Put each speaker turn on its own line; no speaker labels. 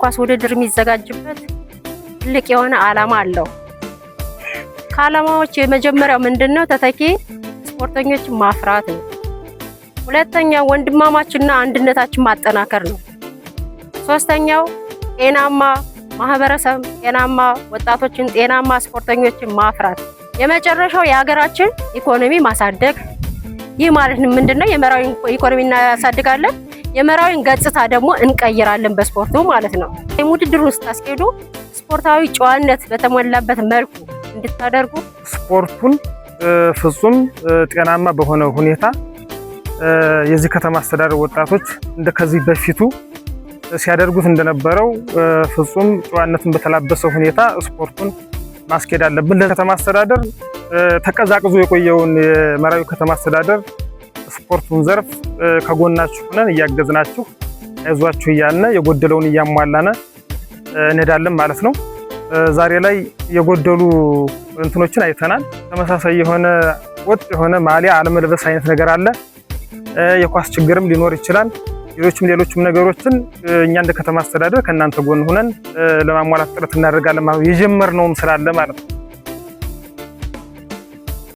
ኳስ ውድድር የሚዘጋጅበት ትልቅ የሆነ ዓላማ አለው። ከዓላማዎች የመጀመሪያው ምንድነው? ተተኪ ስፖርተኞችን ማፍራት ነው። ሁለተኛው ወንድማማችና አንድነታችን ማጠናከር ነው። ሶስተኛው ጤናማ ማህበረሰብ፣ ጤናማ ወጣቶችን፣ ጤናማ ስፖርተኞችን ማፍራት። የመጨረሻው የሀገራችን ኢኮኖሚ ማሳደግ። ይህ ማለት ምንድነው? የመራዊ ኢኮኖሚ እናሳድጋለን፣ የመራዊን ገጽታ ደግሞ እንቀይራለን በስፖርቱ ማለት ነው። ውድድር ውስጥ አስኬዱ ስፖርታዊ ጨዋነት በተሞላበት መልኩ እንድታደርጉ
ስፖርቱን ፍጹም ጤናማ በሆነ ሁኔታ የዚህ ከተማ አስተዳደር ወጣቶች እንደከዚህ በፊቱ ሲያደርጉት እንደነበረው ፍጹም ጨዋነትን በተላበሰ ሁኔታ ስፖርቱን ማስኬድ አለብን። ለከተማ አስተዳደር ተቀዛቅዞ የቆየውን የመራዊ ከተማ አስተዳደር ስፖርቱን ዘርፍ ከጎናችሁ ሆነን እያገዝናችሁ አይዟችሁ እያልን የጎደለውን እያሟላን እንሄዳለን ማለት ነው። ዛሬ ላይ የጎደሉ እንትኖችን አይተናል። ተመሳሳይ የሆነ ወጥ የሆነ ማሊያ አለመልበስ አይነት ነገር አለ። የኳስ ችግርም ሊኖር ይችላል። ሌሎችም ነገሮችን እኛ እንደ ከተማ አስተዳደር ከእናንተ ጎን ሆነን ለማሟላት ጥረት እናደርጋለን ማለት ነው። የጀመርነውም ስላለ ማለት ነው።